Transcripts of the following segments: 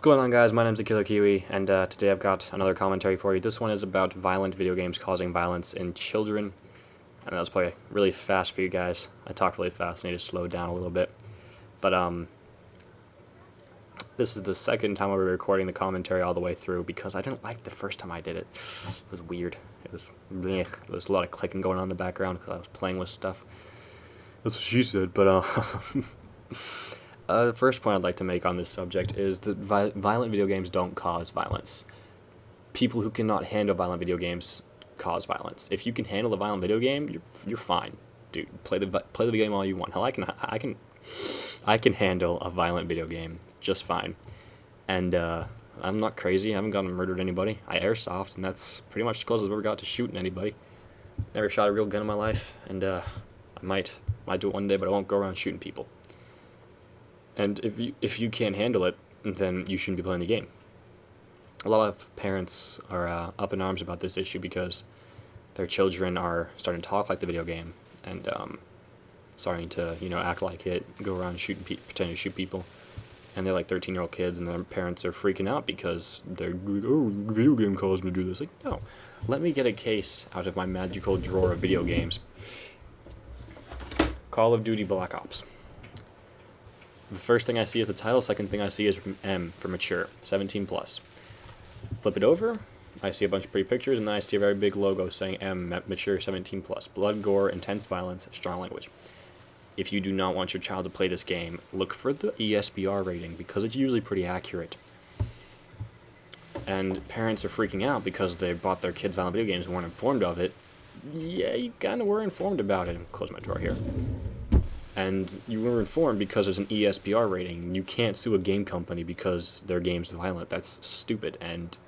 What's going on, guys? My name's the Killer Kiwi, and today I've got another commentary for you. This one is about violent video games causing violence in children. And that was probably really fast for you guys. I talk really fast, I need to slow down a little bit. But this is the second time I'll be recording the commentary all the way through because I didn't like the first time I did it. It was weird. It was bleh. There was a lot of clicking going on in the background because I was playing with stuff. That's what she said, but the first point I'd like to make on this subject is that violent video games don't cause violence. People who cannot handle violent video games cause violence. If you can handle a violent video game, you're fine, dude. Play the game all you want. Hell, I can handle a violent video game just fine. And I'm not crazy. I haven't gone and murdered anybody. I airsoft, and that's pretty much as close as I've ever got to shooting anybody. Never shot a real gun in my life, and I might do it one day, but I won't go around shooting people. And if you can't handle it, then you shouldn't be playing the game. A lot of parents are up in arms about this issue because their children are starting to talk like the video game and starting to act like it, go around shooting pretending to shoot people, and they're like 13-year-old kids, and their parents are freaking out because they're video game caused me to do this. Like, no, let me get a case out of my magical drawer of video games. Call of Duty Black Ops. The first thing I see is the title, second thing I see is M for mature, 17 plus. Flip it over, I see a bunch of pretty pictures, and then I see a very big logo saying M, mature, 17 plus. Blood, gore, intense violence, strong language. If you do not want your child to play this game, look for the ESBR rating, because it's usually pretty accurate. And parents are freaking out because they bought their kids violent video games and weren't informed of it. Yeah, you kind of were informed about it. Close my drawer here. And you were informed because there's an ESBR rating. You can't sue a game company because their game's violent. That's stupid, and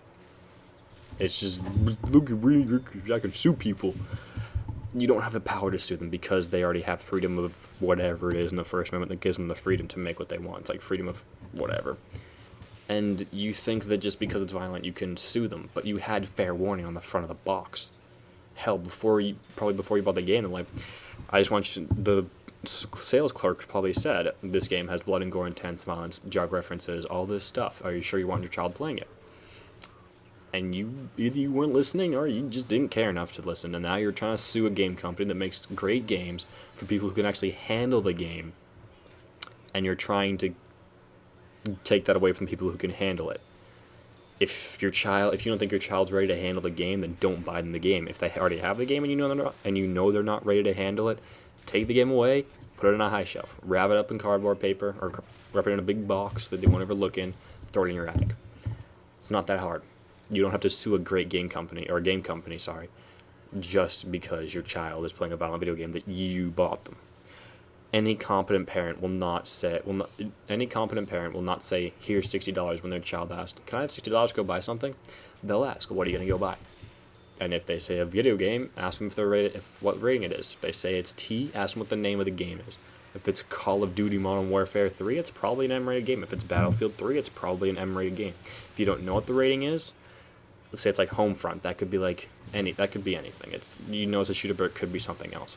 it's just, look at me, I can sue people. You don't have the power to sue them because they already have freedom of whatever it is in the First Amendment that gives them the freedom to make what they want. It's like freedom of whatever. And you think that just because it's violent you can sue them, but you had fair warning on the front of the box. Hell, probably before you bought the game, like, I just want you to, the sales clerk probably said, this game has blood and gore, intense violence, drug references, all this stuff. Are you sure you want your child playing it? And either you weren't listening or you just didn't care enough to listen, and now you're trying to sue a game company that makes great games for people who can actually handle the game, and you're trying to take that away from people who can handle it. If you don't think your child's ready to handle the game, then don't buy them the game. If they already have the game and you know they're not ready to handle it, take the game away, put it on a high shelf, wrap it up in cardboard paper, or wrap it in a big box that they won't ever look in, throw it in your attic. It's not that hard. You don't have to sue a game company, just because your child is playing a violent video game that you bought them. Any competent parent will not say, here's $60 when their child asks, can I have $60 to go buy something? They'll ask, what are you going to go buy? And if they say a video game, ask them what rating it is. If they say it's T, ask them what the name of the game is. If it's Call of Duty Modern Warfare 3, it's probably an M-rated game. If it's Battlefield 3, it's probably an M-rated game. If you don't know what the rating is, let's say it's like Homefront. That could be like that could be anything. It's it's a shooter, but it could be something else.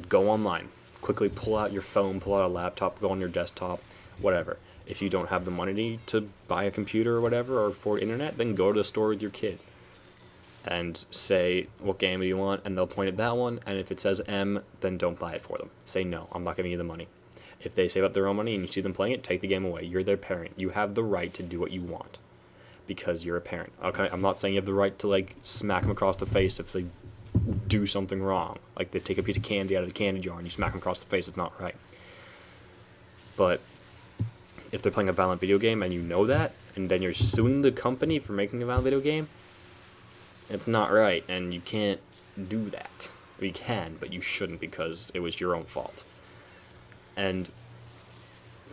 Go online. Quickly pull out your phone, pull out a laptop, go on your desktop, whatever. If you don't have the money to buy a computer or whatever, or for internet, then go to the store with your kid and say, what game do you want? And they'll point at that one, and if it says M, then don't buy it for them. Say, no, I'm not giving you the money. If they save up their own money and you see them playing it, take the game away. You're their parent. You have the right to do what you want because you're a parent. Okay, I'm not saying you have the right to, like, smack them across the face if they do something wrong. Like, they take a piece of candy out of the candy jar and you smack them across the face. It's not right. But if they're playing a violent video game and you know that, and then you're suing the company for making a violent video game, it's not right, and you can't do that. You can, but you shouldn't because it was your own fault. And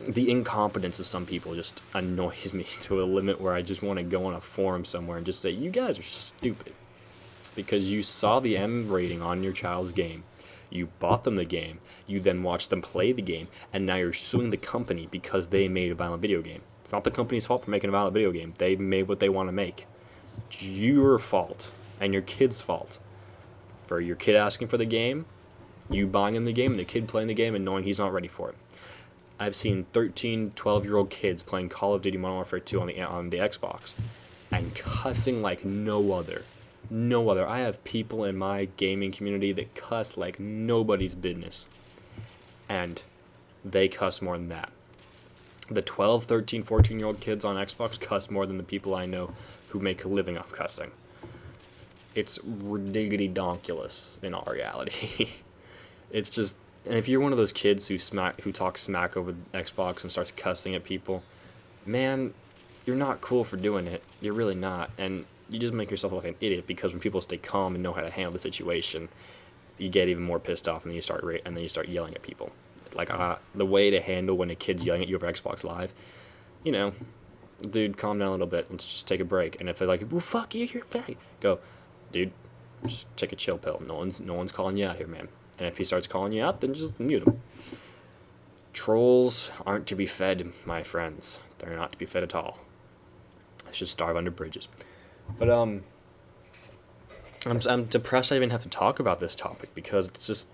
the incompetence of some people just annoys me to a limit where I just want to go on a forum somewhere and just say, you guys are stupid. Because you saw the M rating on your child's game, you bought them the game, you then watched them play the game, and now you're suing the company because they made a violent video game. It's not the company's fault for making a violent video game. They made what they want to make. It's your fault and your kid's fault for your kid asking for the game, you buying him the game, and the kid playing the game and knowing he's not ready for it. I've seen 13, 12-year-old kids playing Call of Duty Modern Warfare 2 on the Xbox and cussing like no other. No other. I have people in my gaming community that cuss like nobody's business. And they cuss more than that. The 12, 13, 14-year-old kids on Xbox cuss more than the people I know who make a living off cussing. It's ridiculous in all reality. It's just, and if you're one of those kids who talks smack over Xbox and starts cussing at people, man, you're not cool for doing it. You're really not, and you just make yourself look like an idiot, because when people stay calm and know how to handle the situation, you get even more pissed off, and then you start yelling at people. Like, the way to handle when a kid's yelling at you over Xbox Live, dude, calm down a little bit. Let's just take a break. And if they're like, well, fuck you, you're fag, go, dude, just take a chill pill. No one's calling you out here, man. And if he starts calling you out, then just mute him. Trolls aren't to be fed, my friends. They're not to be fed at all. They should starve under bridges. But I'm depressed I even have to talk about this topic, because it's just,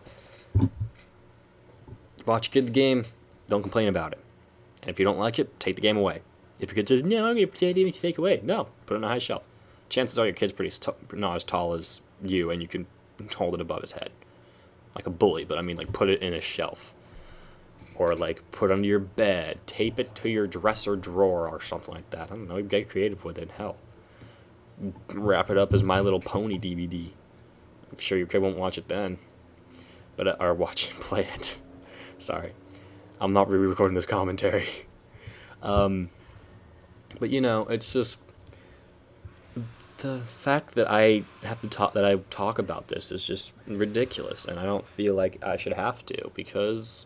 watch a kid the game, don't complain about it. And if you don't like it, take the game away. If your kid says, no, I'm going to play it, even take it away, no, put it on a high shelf. Chances are your kid's not as tall as you, and you can hold it above his head. Like a bully, but I mean, like, put it in a shelf. Or, like, put it under your bed, tape it to your dresser drawer or something like that. I don't know, get creative with it, hell. Wrap it up as My Little Pony DVD. I'm sure your kid won't watch it then. Or watch it, play it. Sorry. I'm not re-recording this commentary. But, it's just, the fact that I talk about this is just ridiculous, and I don't feel like I should have to, because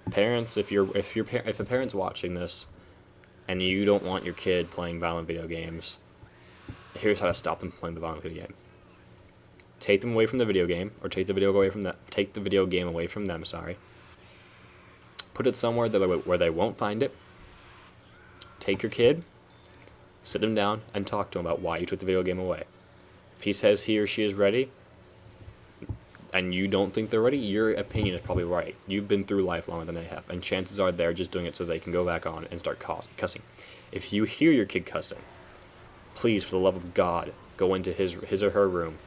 parents, if a parent's watching this and you don't want your kid playing violent video games, here's how to stop them playing the violent video game. Take them away from the video game, or take the video game away from them, sorry. Put it somewhere where they won't find it. Take your kid, sit him down, and talk to him about why you took the video game away. If he says he or she is ready, and you don't think they're ready, your opinion is probably right. You've been through life longer than they have, and chances are they're just doing it so they can go back on and start cussing. If you hear your kid cussing, please, for the love of God, go into his or her room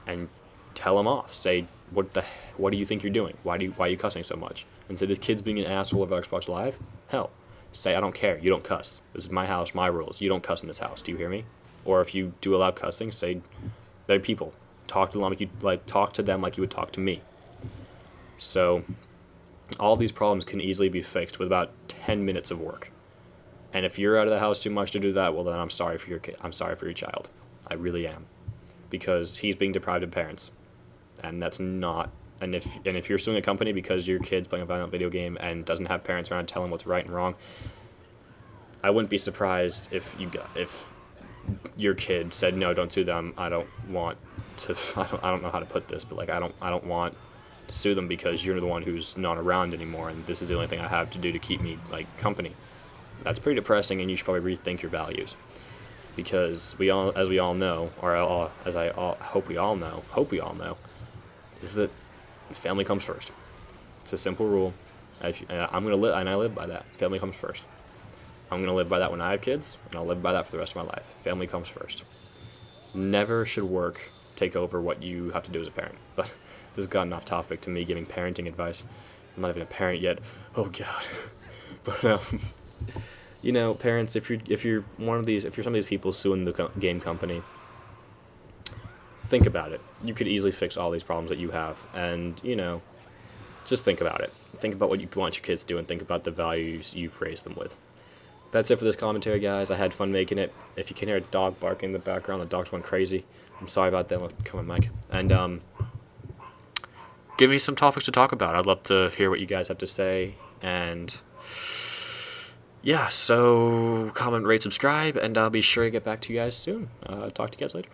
and tell him off. Say, what do you think you're doing? Why are you cussing so much? And say, this kid's being an asshole over Xbox Live? Hell, say, I don't care. You don't cuss. This is my house, my rules. You don't cuss in this house. Do you hear me? Or if you do allow cussing, say, they're people. Talk to them like you would talk to me. So, all these problems can easily be fixed with about 10 minutes of work. And if you're out of the house too much to do that, well, then I'm sorry for your kid. I'm sorry for your child. I really am, because he's being deprived of parents, and that's not. And if you're suing a company because your kid's playing a violent video game and doesn't have parents around to tell him what's right and wrong, I wouldn't be surprised if your kid said, no, don't sue them. I don't know how to put this, but like I don't want to sue them because you're the one who's not around anymore, and this is the only thing I have to do to keep me like company. That's pretty depressing, and you should probably rethink your values, because as we all know, hope we all know, is that family comes first. It's a simple rule. I live by that. Family comes first. I'm gonna live by that when I have kids, and I'll live by that for the rest of my life. Family comes first. Never should work take over what you have to do as a parent. But this has gotten off topic to me giving parenting advice. I'm not even a parent yet. Oh God. But parents, if you're some of these people suing the game company, think about it. You could easily fix all these problems that you have, and just think about it. Think about what you want your kids to do, and think about the values you've raised them with. That's it for this commentary, guys. I had fun making it. If you can hear a dog barking in the background, the dog's going crazy. I'm sorry about that. Come on, Mike. And give me some topics to talk about. I'd love to hear what you guys have to say. And yeah, so comment, rate, subscribe, and I'll be sure to get back to you guys soon. Talk to you guys later.